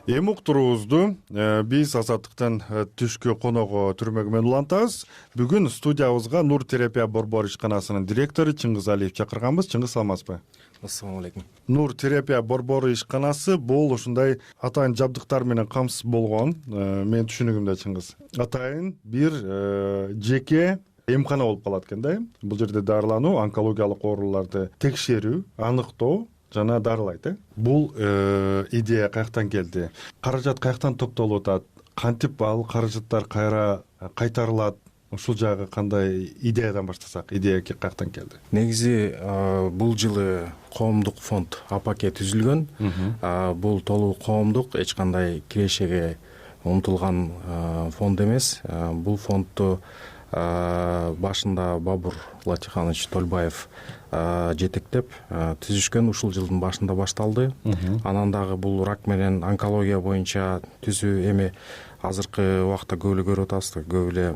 Эми уктуруубузду биз Азаттыктан түшкү коного түрмөгү менен улантабыз. Бүгүн студиябызга Нур терапия борбор ишканасынын директору Чыңгыз Алиев чакырганбыз. Чыңгыз, саламатсызбы? Ассаламу алейкум. Нур терапия борбору ишканасы бул ушундай атайын жабдыктар менен камсыз болгон. Менин түшүнүгүмдө, Чыңгыз, атайын бир жеке эмкана болуп калат экен да. Бул жерде дарылануу, онкологиялык ооруларды текшерүү, аныктоо жана дарылайт. Бул идея каяктан келди? Каражат каяктан топтолуп атат? Кантип ал каражаттар кайра кайтарылат? Ушул жагы кандай? Идеядан баштасак, идея каяктан келди? Негизи бул жылы коомдук фонд АПК түзүлгөн. Бул толугу коомдук, эч кандай кирешеге умтулган фонд эмес. Бул фондду башында Бабур Латиханович Толбаев жетектеп түзүшкөн. Ушул жылдын башында башталды. Анан дагы бул рак менен онкология боюнча түзүү эми азыркы убакта көп эле көрүп атабыз. Көп эле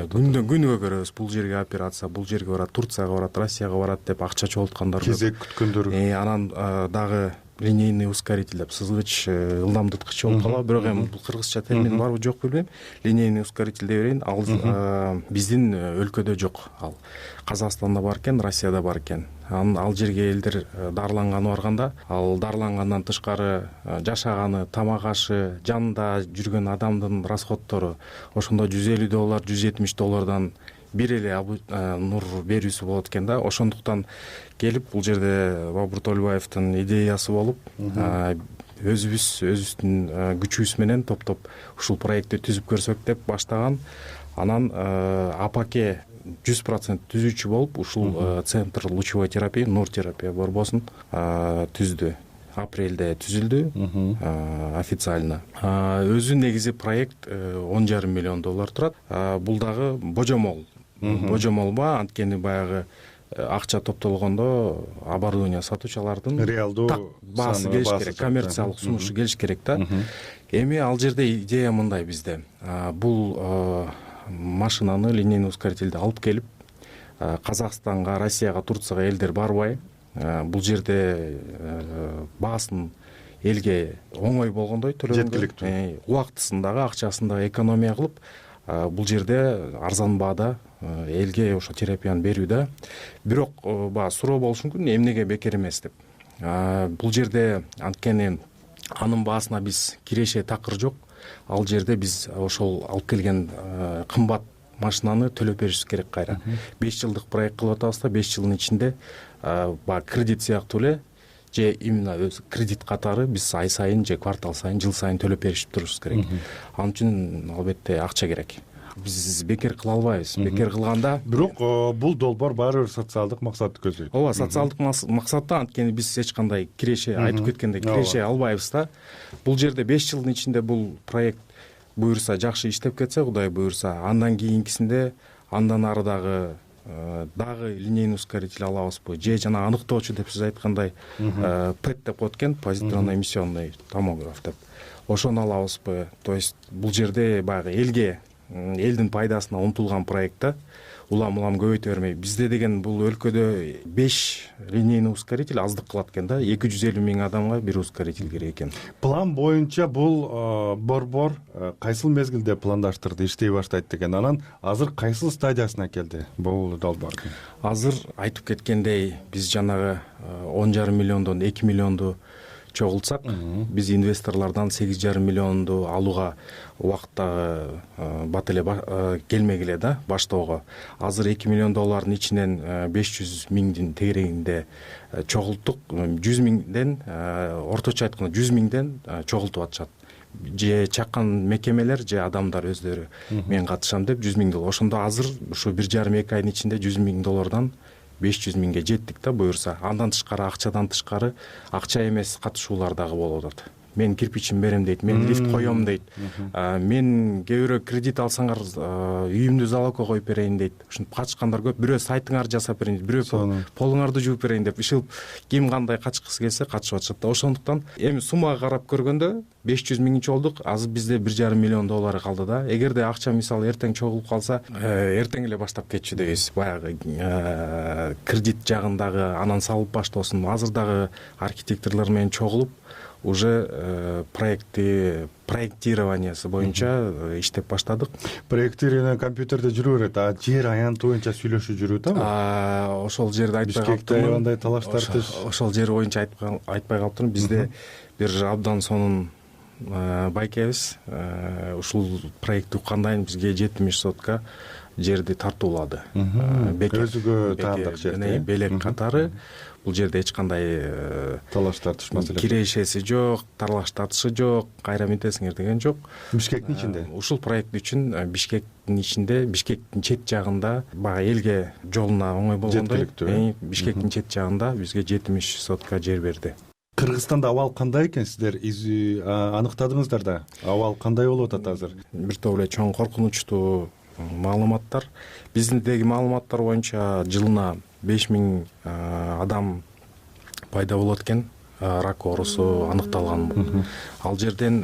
күнүгө көрөбүз. Бул жерге операция, бул жерге барат, Турцияга барат, Россияга барат деп акча чогулткандар көп. Кезек күткөндөр. Анан дагы линейный ускоритель деп, сызгыч, ылдамдыткыч болуп калат. Бирок эми бул кыргызча термин барбы жок билбейм. Линейный ускоритель деп берейин. Ал биздин өлкөдө жок. Ал Казакстанда бар экен, Россияда бар экен. Ал жерге элдер дарыланганы барганда, ал дарылангандан тышкары жашаганы, тамак ашы, жанында жүргөн адамдын расходтору ошондо $150, $170 бир эле нур берүүсү болот экен да. Ошондуктан келип бул жерде Бабур Толбаевдин идеясы болуп, өзүбүздүн күчүбүз менен топтоп ушул проектти түзүп көрсөк деп баштаган. Анан АПК 100% түзүүчү болуп, ушул центр лучевой терапии, нур терапия борбосун түздү. Апрелде түзүлдү официально. Өзү негизи проект $10,5 миллион турат. Бул дагы божомол. Божомолба, анткени баягы акча топтолгондо оборудование сатуучулардын реалдуу баасы келиш керек, коммерциялык сунушу келиш керек да. Эми ал жерде идея мындай бизде. Бул машинаны, линейный ускорительди алып келип, Казакстанга, Россияга, Турцияга элдер барбай, бул жерде баасын элге оңой болгондой төлөнгө, жеткиликтүү, убактысындагы, акчасындагы экономия кылып, бул жерде арзан баада элге ошо терапияны берүүдө. Бирок суроо болушу мүмкүн, эмнеге бекер эмес деп. Бул жерде анткени анын баасына биз киреше такыр жок. Ал жерде биз ошол алып келген кымбат машинаны төлөп беришибиз керек кайра. 5 жылдык проект кылып атабыз да, 5 жылдын ичинде кредит сыяктуу эле же именно өз кредит катары биз ай сайын же квартал сайын, жыл сайын төлөп беришип турушубуз керек. Ал үчүн албетте акча керек. Биз бекер кыла албайбыз. Бекер кылганда, бирок бул долбоор баары бир социалдык максатты көздөйт. Ооба, социалдык максатта, анткени биз эч кандай киреше, айтып кеткендей, киреше албайбыз да. Бул жерде 5 жылдын ичинде бул проект буюрса, жакшы иштеп кетсе, Кудай буюрса, андан кийинкисинде андан ары дагы линейный ускоритель алабызбы, же жана аныктоочу деп сиз айткандай ПЭТ деп коет экен, позитронно-эмиссионный томограф деп. Ошону алабызбы? То есть бул жерде баягы элдин пайдасына умтулган проектта улам көбөйтө бермей. Бизде деген бул өлкөдө 5 линейный ускоритель аздык кылат экен да. 250 000 адамга бир ускоритель керек экен. План боюнча бул борбор кайсыл мезгилде пландаштырды, иштей баштайт деген. Анан азыр кайсыл стадиясына келди бул долбоордун? Азыр айтып кеткендей, биз жанагы $10,5 миллиондон 2 миллионду чогултсак, биз инвесторлордон 8,5 миллионду алууга убакта бат эле келмек эле да, баштоого. Азыр $2 миллион ичинен 500 000дин тегерегинде чогулттук. 100 000ден, орточо айтканда 100 000ден чогултуп атышат. Же чаккан мекемелер, же адамдар өздөрү мен катышам деп $100 000. Ошондо азыр ушу 1,5-2 айдын ичинде $100 000 500 000ге жеттик да буюрса. Андан тышкары, акчадан тышкары, акча эмес катышуулар дагы болуп атат. Мен кирпичин берем дейт, мен лифт коем дейт. Мен кээ бирөө кредит алсаңар үйүмдү залогко коюп берейин дейт. Ушинтип качкандар көп. Бирөө сайтыңар жасап берейин, бирөө полуңарды жууп берейин деп ишилип ким кандай качкысы келсе качып атышат да. Ошондуктан эми суммага карап көргөндө 500 000 чогулдук, азыр бизде $1,5 миллион калды да. Эгерде акча мисалы эртең чогулуп калса, эртең эле баштап кетчү дейбиз. Баягы кредит жагындагы анан салып баштоосун. Азыр дагы архитекторлор менен чогулуп уже проектированиясы боюнча иштеп баштадык. Проектирование компьютерде жүрө берет, а жер аянты боюнча сүйлөшүү жүрүп атабы? Ошол жерди айтпай Бишкекте калыптырмын. аябандай талаштар теж. Ошол жер боюнча айтпай калыптырмын. Бизде бир абдан сонун байкебиз. Ушул проектти уккандан бизге 70 сотка жерди тартуулады. Өзүгө таандык жер. Белек катары. Бул жерде эч кандай Талаш тартыш маселеси. кирешеси жок, тарлаш тартышы жок, кайра мынтесиңер деген жок. Бишкектин ичинде. Ушул проект үчүн Бишкектин ичинде, Бишкектин чет жагында, баягы элге жолуна оңой болгондой, Бишкектин чет жагында бизге 70 сотка жер берди. Кыргызстанда абал кандай экен? Сиздер аныктадыңыздар да. Абал кандай болуп атат азыр? Бир топ эле чоң коркунучтуу маалыматтар. Биздеги маалыматтар боюнча жылына 5000 адам пайда болот экен, рак оорусу аныкталган. Ал жерден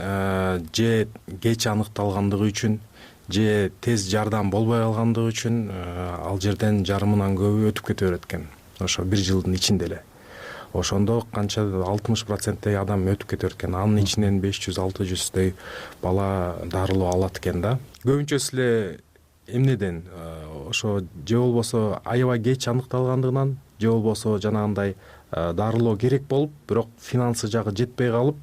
же кеч аныкталгандыгы үчүн, же тез жардам болбой калгандыгы үчүн ал жерден жарымынан көбү өтүп кете берет экен. Ошо бир жылдын ичинде эле. Ошондо канча 60%-дей адам өтүп кете берет экен. Анын ичинен 500-600дей бала дарылоо алат экен да. Көбүнчөсү эле эмнеден? Ошо же болбосо аябай кеч аныкталгандыгынан, же болбосо жанагындай дарылоо керек болуп, бирок финансы жагы жетпей калып,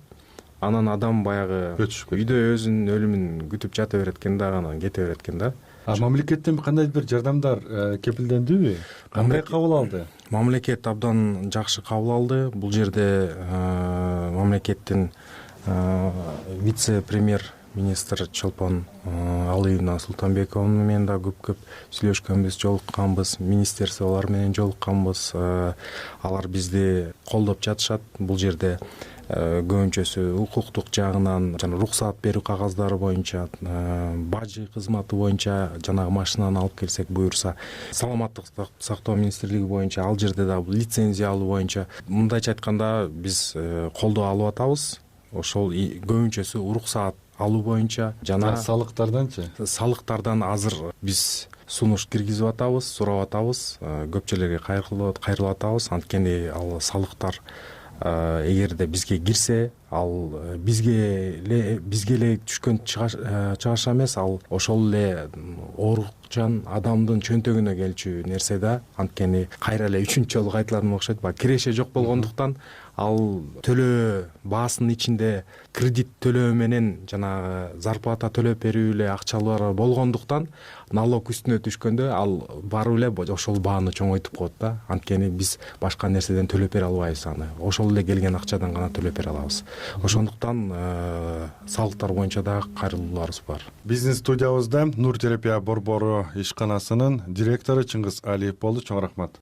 анан адам баягы үйдө өзүнүн өлүмүн күтүп жата берет экен да, анан кете берет экен да. Мамлекеттен кандай бир жардамдар кепилдендүүбү? Кандай кабыл алды? Мамлекет абдан жакшы кабыл алды. Бул жерде мамлекеттин вице-премьер министр Чолпон Алыевна Султанбекова менен да көп сүйлөшкөнбүз, жолукканбыз, министерстволор менен жолукканбыз. Алар бизди колдоп жатышат. Бул жерде көбүнчөсү укуктук жагынан, жана уруксаат берүү кагаздары боюнча, бажы кызматы боюнча, жанагы машинаны алып келсек буюрса, саламаттык сактоо министрлиги боюнча, ал жерде да лицензия алуу боюнча, мындайча айтканда биз колдоо алып атабыз. Ошол көбүнчөсү уруксаат алуу боюнча, жана салыктардан азыр биз сунуш киргизип атабыз, сурап атабыз, көпчүлөргө кайрылып атабыз. Анткени ал салыктар эгерде бизге кирсе, ал бизге эле түшкөн чыгаша эмес, ал ошол эле оорукчан адамдын чөнтөгүнө келчү нерсе да. Анткени кайра эле үчүнчү жолу кайталадым окшойт. Киреше жок болгондуктан ал төлөө баасынын ичинде кредит төлөө менен жанагы зарплата төлөп берүү эле акчалар болгондуктан налог үстүнө түшкөндө ал барып эле ошол бааны чоңойтуп коет да. Анткени биз башка нерседен төлөп бере албайбыз аны. Ошол эле келген акчадан гана төлөп бере алабыз. Ошондуктан салыктар боюнча да кайрылууларыбыз бар. Бизнес студиябызда Нур терапия борбору ишканасынын директору Чыңгыз Алиев болду. Чоң рахмат.